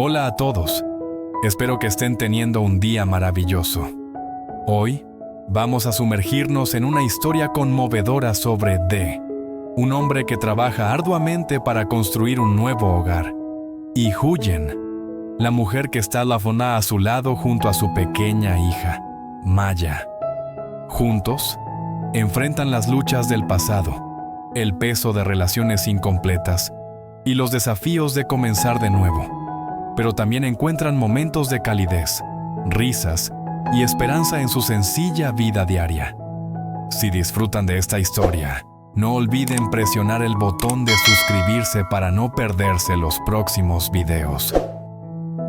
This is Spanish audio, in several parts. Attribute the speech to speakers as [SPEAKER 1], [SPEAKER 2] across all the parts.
[SPEAKER 1] Hola a todos. Espero que estén teniendo un día maravilloso. Hoy vamos a sumergirnos en una historia conmovedora sobre D, un hombre que trabaja arduamente para construir un nuevo hogar, y Huyen, la mujer que está a su lado junto a su pequeña hija, Maya. Juntos, enfrentan las luchas del pasado, el peso de relaciones incompletas y los desafíos de comenzar de nuevo. Pero también encuentran momentos de calidez, risas y esperanza en su sencilla vida diaria. Si disfrutan de esta historia, no olviden presionar el botón de suscribirse para no perderse los próximos videos.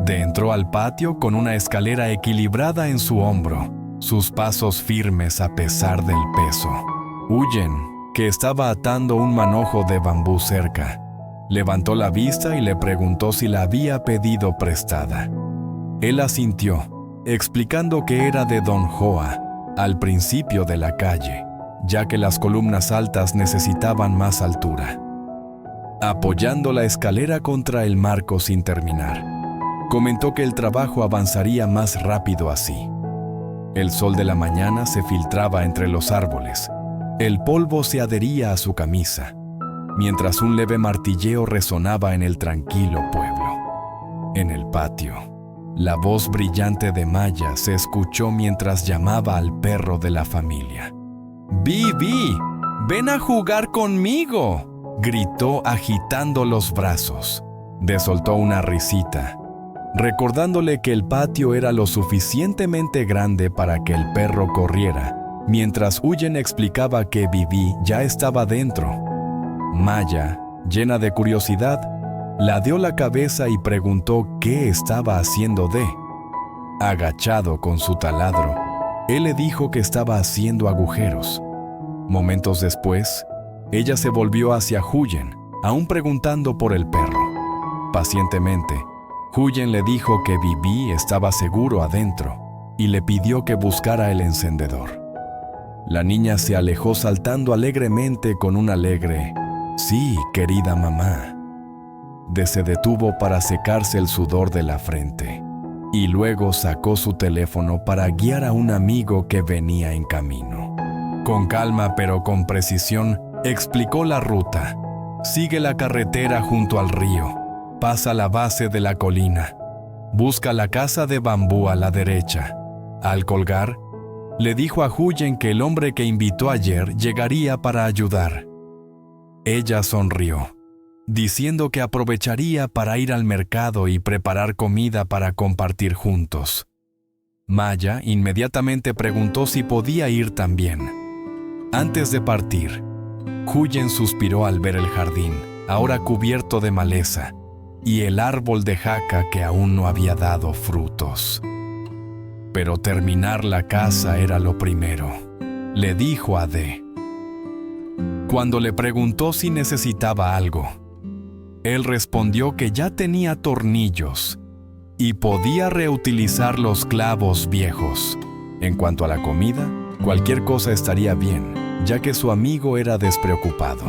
[SPEAKER 1] D entró al patio con una escalera equilibrada en su hombro, sus pasos firmes a pesar del peso. Huyen, que estaba atando un manojo de bambú cerca, levantó la vista y le preguntó si la había pedido prestada. Él asintió, explicando que era de Don Hoa, al principio de la calle, ya que las columnas altas necesitaban más altura. Apoyando la escalera contra el marco sin terminar, comentó que el trabajo avanzaría más rápido así. El sol de la mañana se filtraba entre los árboles, el polvo se adhería a su camisa, mientras un leve martilleo resonaba en el tranquilo pueblo. En el patio, la voz brillante de Maya se escuchó mientras llamaba al perro de la familia. «Bibi, ven a jugar conmigo», gritó agitando los brazos. D soltó una risita, recordándole que el patio era lo suficientemente grande para que el perro corriera, mientras Huyen explicaba que Bibi ya estaba dentro. Maya, llena de curiosidad, ladeó la cabeza y preguntó qué estaba haciendo D. Agachado con su taladro, él le dijo que estaba haciendo agujeros. Momentos después, ella se volvió hacia Huyen, aún preguntando por el perro. Pacientemente, Huyen le dijo que Bibi estaba seguro adentro y le pidió que buscara el encendedor. La niña se alejó saltando alegremente con un alegre «Sí, querida mamá». D se detuvo para secarse el sudor de la frente y luego sacó su teléfono para guiar a un amigo que venía en camino. Con calma pero con precisión, explicó la ruta. Sigue la carretera junto al río, pasa la base de la colina, busca la casa de bambú a la derecha. Al colgar, le dijo a Huyen que el hombre que invitó ayer llegaría para ayudar. Ella sonrió, diciendo que aprovecharía para ir al mercado y preparar comida para compartir juntos. Maya inmediatamente preguntó si podía ir también. Antes de partir, Huyen suspiró al ver el jardín, ahora cubierto de maleza, y el árbol de jaca que aún no había dado frutos. Pero terminar la casa era lo primero, le dijo a D. Cuando le preguntó si necesitaba algo, él respondió que ya tenía tornillos y podía reutilizar los clavos viejos. En cuanto a la comida, cualquier cosa estaría bien, ya que su amigo era despreocupado.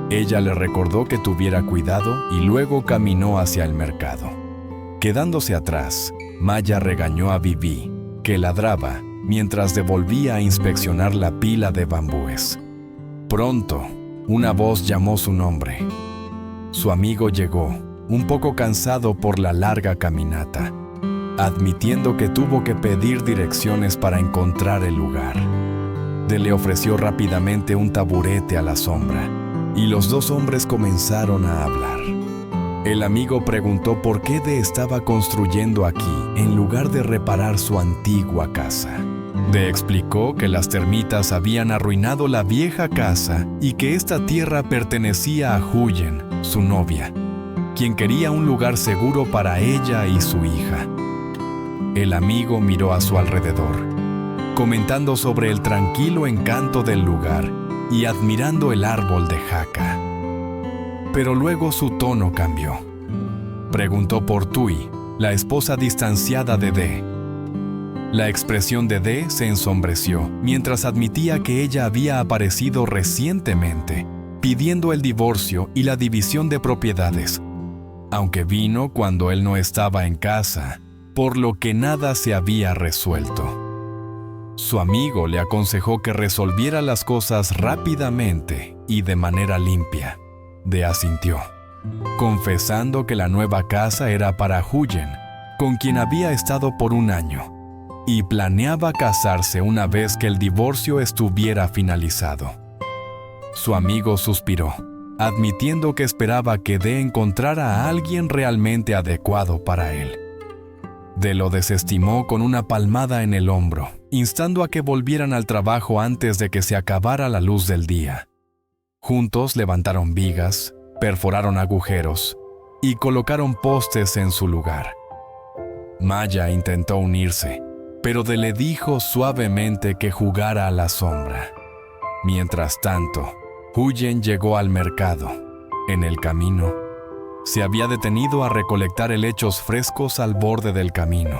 [SPEAKER 1] Ella le recordó que tuviera cuidado y luego caminó hacia el mercado. Quedándose atrás, Maya regañó a Bibi, que ladraba mientras devolvía a inspeccionar la pila de bambúes. Pronto, una voz llamó su nombre. Su amigo llegó, un poco cansado por la larga caminata, admitiendo que tuvo que pedir direcciones para encontrar el lugar. D le ofreció rápidamente un taburete a la sombra, y los dos hombres comenzaron a hablar. El amigo preguntó por qué D estaba construyendo aquí en lugar de reparar su antigua casa. D explicó que las termitas habían arruinado la vieja casa y que esta tierra pertenecía a Huyen, su novia, quien quería un lugar seguro para ella y su hija. El amigo miró a su alrededor, comentando sobre el tranquilo encanto del lugar y admirando el árbol de jaca. Pero luego su tono cambió. Preguntó por Tui, la esposa distanciada de D. La expresión de D se ensombreció mientras admitía que ella había aparecido recientemente, pidiendo el divorcio y la división de propiedades. aunque vino cuando él no estaba en casa, por lo que nada se había resuelto. Su amigo le aconsejó que resolviera las cosas rápidamente y de manera limpia. De asintió, confesando que la nueva casa era para Huyen, con quien había estado por 1 año, y planeaba casarse una vez que el divorcio estuviera finalizado. Su amigo suspiró, admitiendo que esperaba que De encontrara a alguien realmente adecuado para él. De lo desestimó con una palmada en el hombro, instando a que volvieran al trabajo antes de que se acabara la luz del día. Juntos levantaron vigas, perforaron agujeros y colocaron postes en su lugar. Maya intentó unirse, pero De le dijo suavemente que jugara a la sombra. Mientras tanto, Huyen llegó al mercado. En el camino, se había detenido a recolectar helechos frescos al borde del camino,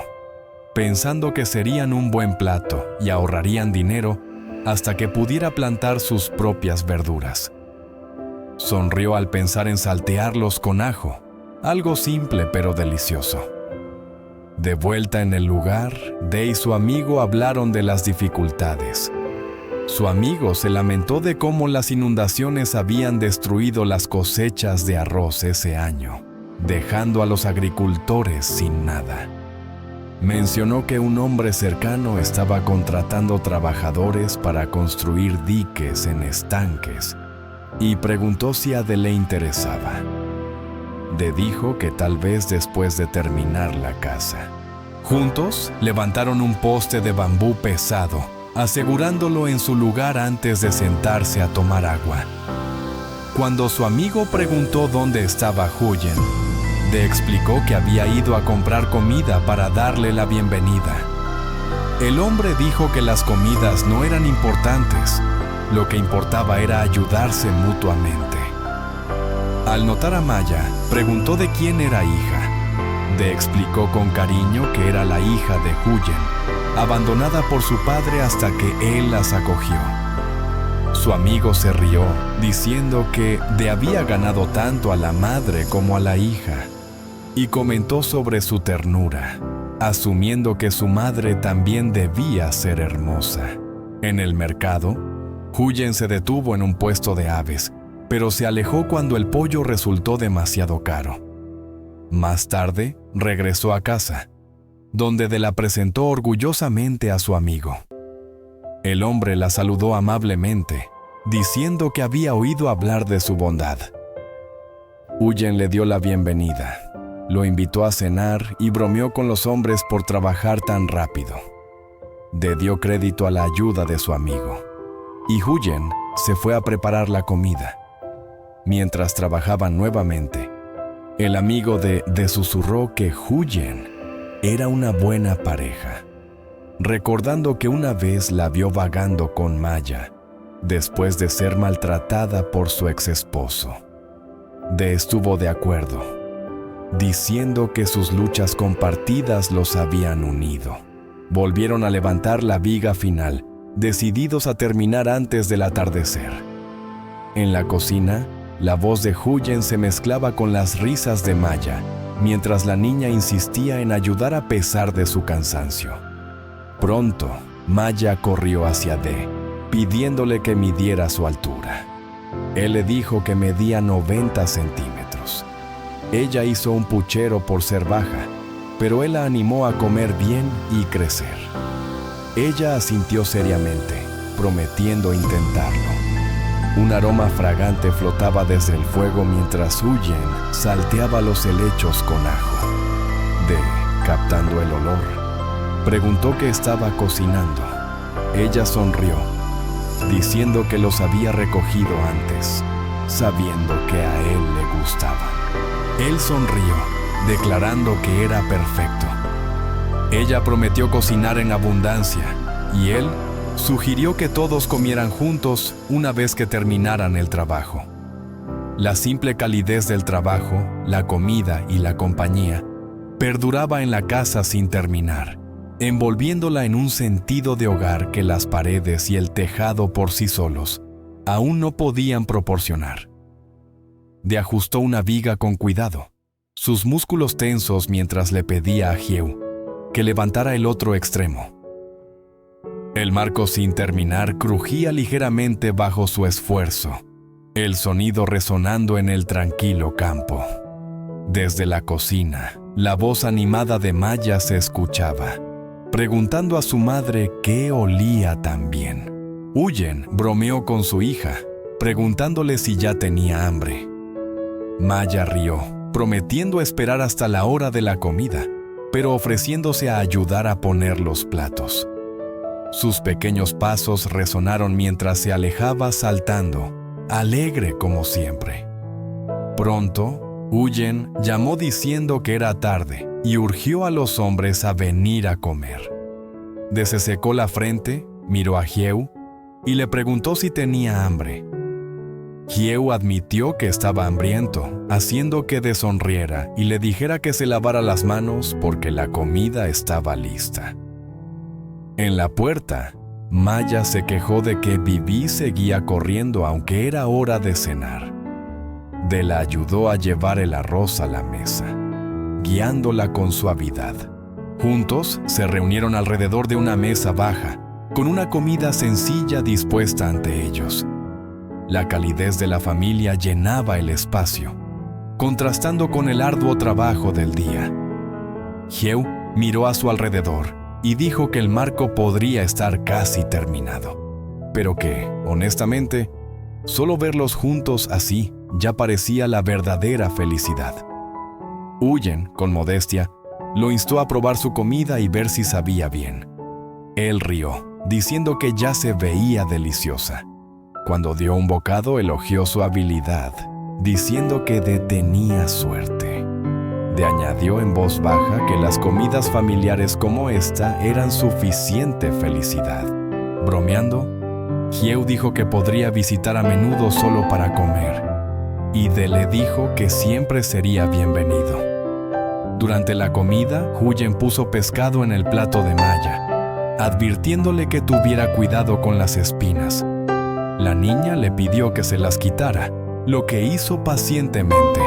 [SPEAKER 1] pensando que serían un buen plato y ahorrarían dinero hasta que pudiera plantar sus propias verduras. Sonrió al pensar en saltearlos con ajo, algo simple pero delicioso. De vuelta en el lugar, De y su amigo hablaron de las dificultades. Su amigo se lamentó de cómo las inundaciones habían destruido las cosechas de arroz ese año, dejando a los agricultores sin nada. Mencionó que un hombre cercano estaba contratando trabajadores para construir diques en estanques y preguntó si a De le interesaba. De dijo que tal vez después de terminar la casa. Juntos levantaron un poste de bambú pesado, asegurándolo en su lugar antes de sentarse a tomar agua. Cuando su amigo preguntó dónde estaba Huyen, De explicó que había ido a comprar comida para darle la bienvenida. El hombre dijo que las comidas no eran importantes, lo que importaba era ayudarse mutuamente. Al notar a Maya, preguntó de quién era hija. De explicó con cariño que era la hija de Huyen, abandonada por su padre hasta que él las acogió. Su amigo se rió, diciendo que De había ganado tanto a la madre como a la hija, y comentó sobre su ternura, asumiendo que su madre también debía ser hermosa. En el mercado, Huyen se detuvo en un puesto de aves, pero se alejó cuando el pollo resultó demasiado caro. Más tarde, regresó a casa, donde De la presentó orgullosamente a su amigo. El hombre la saludó amablemente, diciendo que había oído hablar de su bondad. Huyen le dio la bienvenida, lo invitó a cenar y bromeó con los hombres por trabajar tan rápido. De dio crédito a la ayuda de su amigo, y Huyen se fue a preparar la comida. Mientras trabajaban nuevamente, el amigo de susurró que Huyen era una buena pareja, recordando que una vez la vio vagando con Maya, después de ser maltratada por su ex esposo. De estuvo de acuerdo, diciendo que sus luchas compartidas los habían unido. Volvieron a levantar la viga final, decididos a terminar antes del atardecer. En la cocina, la voz de Huyen se mezclaba con las risas de Maya, mientras la niña insistía en ayudar a pesar de su cansancio. Pronto, Maya corrió hacia De, pidiéndole que midiera su altura. Él le dijo que medía 90 centímetros. Ella hizo un puchero por ser baja, pero él la animó a comer bien y crecer. Ella asintió seriamente, prometiendo intentarlo. Un aroma fragante flotaba desde el fuego mientras Huyen salteaba los helechos con ajo. De, captando el olor, preguntó qué estaba cocinando. Ella sonrió, diciendo que los había recogido antes, sabiendo que a él le gustaban. Él sonrió, declarando que era perfecto. Ella prometió cocinar en abundancia, y él sugirió que todos comieran juntos una vez que terminaran el trabajo. La simple calidez del trabajo, la comida y la compañía perduraba en la casa sin terminar, envolviéndola en un sentido de hogar que las paredes y el tejado por sí solos aún no podían proporcionar. De ajustó una viga con cuidado, sus músculos tensos mientras le pedía a Hugh que levantara el otro extremo. El marco sin terminar crujía ligeramente bajo su esfuerzo, el sonido resonando en el tranquilo campo. Desde la cocina, la voz animada de Maya se escuchaba, preguntando a su madre qué olía tan bien. Huyen bromeó con su hija, preguntándole si ya tenía hambre. Maya rió, prometiendo esperar hasta la hora de la comida, pero ofreciéndose a ayudar a poner los platos. Sus pequeños pasos resonaron mientras se alejaba saltando, alegre como siempre. Pronto, Huyen llamó diciendo que era tarde y urgió a los hombres a venir a comer. Desesecó la frente, miró a Hugh y le preguntó si tenía hambre. Hugh admitió que estaba hambriento, haciendo que sonriera y le dijera que se lavara las manos porque la comida estaba lista. En la puerta, Maya se quejó de que Bibi seguía corriendo aunque era hora de cenar. De la ayudó a llevar el arroz a la mesa, guiándola con suavidad. Juntos se reunieron alrededor de una mesa baja, con una comida sencilla dispuesta ante ellos. La calidez de la familia llenaba el espacio, contrastando con el arduo trabajo del día. Hugh miró a su alrededor y dijo que el marco podría estar casi terminado, pero que, honestamente, solo verlos juntos así ya parecía la verdadera felicidad. Huyen, con modestia, lo instó a probar su comida y ver si sabía bien. Él rió, diciendo que ya se veía deliciosa. Cuando dio un bocado, elogió su habilidad, diciendo que tenía suerte. Le añadió en voz baja que las comidas familiares como esta eran suficiente felicidad. Bromeando, Hugh dijo que podría visitar a menudo solo para comer, y le dijo que siempre sería bienvenido. Durante la comida, Huyen puso pescado en el plato de Maya, advirtiéndole que tuviera cuidado con las espinas. La niña le pidió que se las quitara, lo que hizo pacientemente.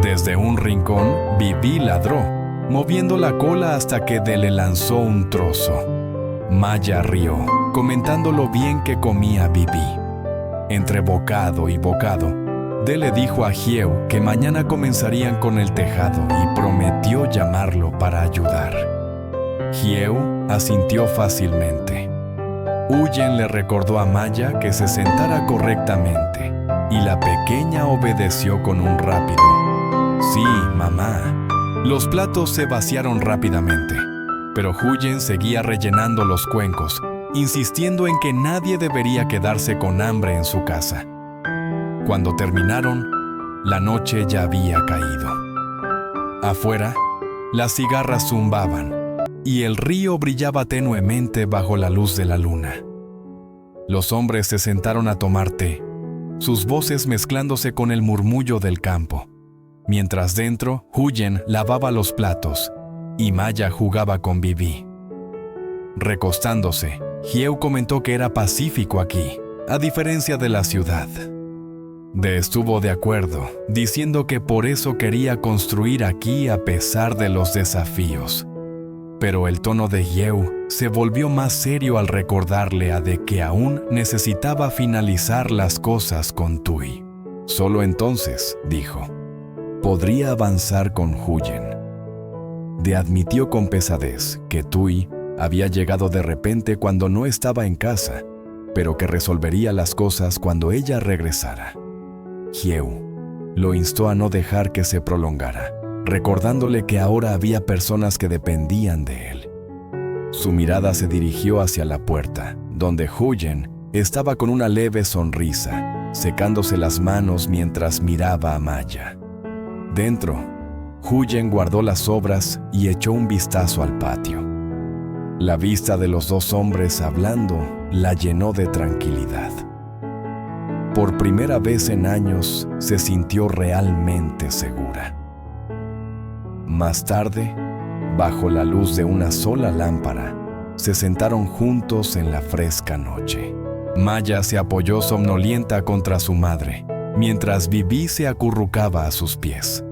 [SPEAKER 1] Desde un rincón, Bibi ladró, moviendo la cola hasta que le lanzó un trozo. Maya rió, comentando lo bien que comía Bibi. Entre bocado y bocado, le dijo a Hugh que mañana comenzarían con el tejado y prometió llamarlo para ayudar. Hugh asintió fácilmente. Huyen le recordó a Maya que se sentara correctamente y la pequeña obedeció con un rápido «Sí, mamá». Los platos se vaciaron rápidamente, pero Huyen seguía rellenando los cuencos, insistiendo en que nadie debería quedarse con hambre en su casa. Cuando terminaron, la noche ya había caído. Afuera, las cigarras zumbaban y el río brillaba tenuemente bajo la luz de la luna. Los hombres se sentaron a tomar té, sus voces mezclándose con el murmullo del campo, mientras dentro Huyen lavaba los platos y Maya jugaba con Bibi. Recostándose, Hugh comentó que era pacífico aquí, a diferencia de la ciudad. Estuvo de acuerdo, diciendo que por eso quería construir aquí a pesar de los desafíos. Pero el tono de Hugh se volvió más serio al recordarle que aún necesitaba finalizar las cosas con Tui. Solo entonces, dijo, podría avanzar con Huyen. Admitió con pesadez que Tui había llegado de repente cuando no estaba en casa, pero que resolvería las cosas cuando ella regresara. Hugh lo instó a no dejar que se prolongara, recordándole que ahora había personas que dependían de él. Su mirada se dirigió hacia la puerta, donde Huyen estaba con una leve sonrisa, secándose las manos mientras miraba a Maya. Dentro, Huyen guardó las sobras y echó un vistazo al patio. La vista de los dos hombres hablando la llenó de tranquilidad. Por primera vez en años se sintió realmente segura. Más tarde, bajo la luz de una sola lámpara, se sentaron juntos en la fresca noche. Maya se apoyó somnolienta contra su madre, mientras Bibi se acurrucaba a sus pies.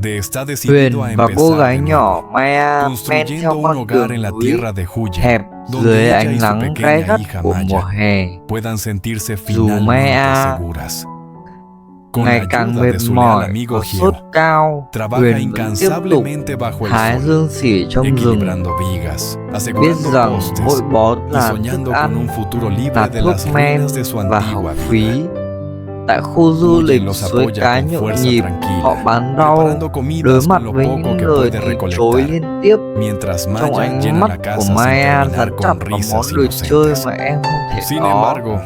[SPEAKER 1] De está
[SPEAKER 2] Huyền
[SPEAKER 1] decidido a
[SPEAKER 2] và cô
[SPEAKER 1] empezar
[SPEAKER 2] gái
[SPEAKER 1] de
[SPEAKER 2] nhỏ
[SPEAKER 1] nuevo,
[SPEAKER 2] Maya men
[SPEAKER 1] construyendo
[SPEAKER 2] theo
[SPEAKER 1] un
[SPEAKER 2] con
[SPEAKER 1] hogar
[SPEAKER 2] đường
[SPEAKER 1] en la
[SPEAKER 2] núi
[SPEAKER 1] tierra de Huye,
[SPEAKER 2] hẹp dưới
[SPEAKER 1] donde ella y
[SPEAKER 2] ánh
[SPEAKER 1] su
[SPEAKER 2] nắng gay
[SPEAKER 1] pequeña
[SPEAKER 2] gắt
[SPEAKER 1] hija
[SPEAKER 2] của mùa
[SPEAKER 1] Maya
[SPEAKER 2] hè.
[SPEAKER 1] puedan sentirse
[SPEAKER 2] Dù
[SPEAKER 1] finalmente
[SPEAKER 2] Maya
[SPEAKER 1] seguras. Con
[SPEAKER 2] ngày
[SPEAKER 1] la
[SPEAKER 2] càng
[SPEAKER 1] ayuda
[SPEAKER 2] mệt
[SPEAKER 1] de su leal
[SPEAKER 2] mỏi
[SPEAKER 1] amigo
[SPEAKER 2] và
[SPEAKER 1] Giel,
[SPEAKER 2] sốt cao,
[SPEAKER 1] trabaja
[SPEAKER 2] Huyền vẫn tiếp tục
[SPEAKER 1] incansablemente bajo el
[SPEAKER 2] hái
[SPEAKER 1] sol,
[SPEAKER 2] dương sỉ trong rừng,
[SPEAKER 1] equilibrando vigas,
[SPEAKER 2] biết
[SPEAKER 1] asegurando
[SPEAKER 2] rằng
[SPEAKER 1] postes
[SPEAKER 2] mỗi bó
[SPEAKER 1] y
[SPEAKER 2] là thức
[SPEAKER 1] soñando con
[SPEAKER 2] ăn,
[SPEAKER 1] un futuro libre
[SPEAKER 2] là
[SPEAKER 1] de
[SPEAKER 2] thuốc
[SPEAKER 1] las
[SPEAKER 2] men
[SPEAKER 1] ruinas de su
[SPEAKER 2] và học
[SPEAKER 1] antigua
[SPEAKER 2] phí.
[SPEAKER 1] vida.
[SPEAKER 2] Tại khu du
[SPEAKER 1] Huyen
[SPEAKER 2] lịch
[SPEAKER 1] los
[SPEAKER 2] suối
[SPEAKER 1] apoya
[SPEAKER 2] cá
[SPEAKER 1] con
[SPEAKER 2] nhộn
[SPEAKER 1] fuerza
[SPEAKER 2] nhịp,
[SPEAKER 1] tranquila,
[SPEAKER 2] họ bán rau,
[SPEAKER 1] preparando
[SPEAKER 2] đối
[SPEAKER 1] comidas
[SPEAKER 2] mặt
[SPEAKER 1] con lo
[SPEAKER 2] với
[SPEAKER 1] poco
[SPEAKER 2] những
[SPEAKER 1] que
[SPEAKER 2] lời
[SPEAKER 1] puede
[SPEAKER 2] từ chối
[SPEAKER 1] recolectar,
[SPEAKER 2] liên tiếp.
[SPEAKER 1] mientras
[SPEAKER 2] Trong
[SPEAKER 1] Maya
[SPEAKER 2] ánh
[SPEAKER 1] llena
[SPEAKER 2] mắt
[SPEAKER 1] la
[SPEAKER 2] của
[SPEAKER 1] casa sin
[SPEAKER 2] Maya
[SPEAKER 1] terminar
[SPEAKER 2] dán chặt
[SPEAKER 1] con
[SPEAKER 2] vào món
[SPEAKER 1] risas
[SPEAKER 2] đồ chơi
[SPEAKER 1] inocentes.
[SPEAKER 2] mà em không thể
[SPEAKER 1] Sin
[SPEAKER 2] có.
[SPEAKER 1] embargo,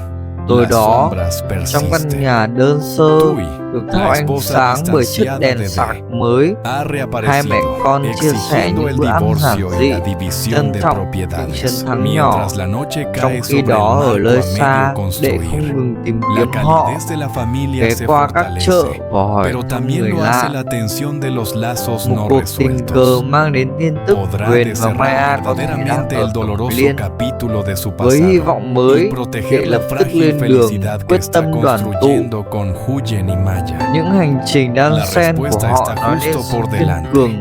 [SPEAKER 2] Tối
[SPEAKER 1] las
[SPEAKER 2] đó,
[SPEAKER 1] sombras
[SPEAKER 2] trong căn
[SPEAKER 1] persisten.
[SPEAKER 2] nhà đơn sơ,
[SPEAKER 1] Tui,
[SPEAKER 2] được thắp
[SPEAKER 1] la
[SPEAKER 2] ánh
[SPEAKER 1] esposa
[SPEAKER 2] sáng bởi chiếc
[SPEAKER 1] distanciada
[SPEAKER 2] đèn
[SPEAKER 1] de
[SPEAKER 2] sạc
[SPEAKER 1] D,
[SPEAKER 2] mới,
[SPEAKER 1] ha
[SPEAKER 2] hai mẹ
[SPEAKER 1] reaparecido,
[SPEAKER 2] con chia sẻ
[SPEAKER 1] exigiendo
[SPEAKER 2] những
[SPEAKER 1] el
[SPEAKER 2] bữa ăn giản
[SPEAKER 1] divorcio y
[SPEAKER 2] dị,
[SPEAKER 1] la división
[SPEAKER 2] trân
[SPEAKER 1] de
[SPEAKER 2] trọng những
[SPEAKER 1] propiedades,
[SPEAKER 2] chiến thắng nhỏ.
[SPEAKER 1] mientras la noche
[SPEAKER 2] Trong
[SPEAKER 1] cae
[SPEAKER 2] khi
[SPEAKER 1] sobre
[SPEAKER 2] đó
[SPEAKER 1] el
[SPEAKER 2] ở
[SPEAKER 1] marco
[SPEAKER 2] nơi
[SPEAKER 1] a
[SPEAKER 2] xa,
[SPEAKER 1] medio
[SPEAKER 2] đệ không
[SPEAKER 1] construir.
[SPEAKER 2] ngừng tìm
[SPEAKER 1] La
[SPEAKER 2] kiếm họ,
[SPEAKER 1] calidez de la familia
[SPEAKER 2] ghé
[SPEAKER 1] se
[SPEAKER 2] qua các chợ
[SPEAKER 1] fortalece,
[SPEAKER 2] và hỏi
[SPEAKER 1] pero
[SPEAKER 2] thăm
[SPEAKER 1] también
[SPEAKER 2] người
[SPEAKER 1] lo hace
[SPEAKER 2] lạ.
[SPEAKER 1] la tensión de los lazos
[SPEAKER 2] Một
[SPEAKER 1] no
[SPEAKER 2] cuộc tình cờ
[SPEAKER 1] resueltos.
[SPEAKER 2] mang đến tin tức
[SPEAKER 1] Podrá
[SPEAKER 2] Huyền và
[SPEAKER 1] descerrar
[SPEAKER 2] Maya có thể đang
[SPEAKER 1] verdaderamente
[SPEAKER 2] ở
[SPEAKER 1] el
[SPEAKER 2] Cẩm
[SPEAKER 1] doloroso
[SPEAKER 2] Liên.
[SPEAKER 1] capítulo de su
[SPEAKER 2] Với hy
[SPEAKER 1] pasado
[SPEAKER 2] vọng mới,
[SPEAKER 1] y
[SPEAKER 2] đệ
[SPEAKER 1] proteger la
[SPEAKER 2] lập tức
[SPEAKER 1] frágil
[SPEAKER 2] lên đường,
[SPEAKER 1] felicidad que
[SPEAKER 2] quyết
[SPEAKER 1] está
[SPEAKER 2] tâm đoàn tụ.
[SPEAKER 1] construyendo con Huyen y Maya.
[SPEAKER 2] Những hành trình đan
[SPEAKER 1] La
[SPEAKER 2] xen của
[SPEAKER 1] respuesta
[SPEAKER 2] họ
[SPEAKER 1] está
[SPEAKER 2] nói lên
[SPEAKER 1] justo
[SPEAKER 2] sự
[SPEAKER 1] por
[SPEAKER 2] kiên
[SPEAKER 1] delante.
[SPEAKER 2] cường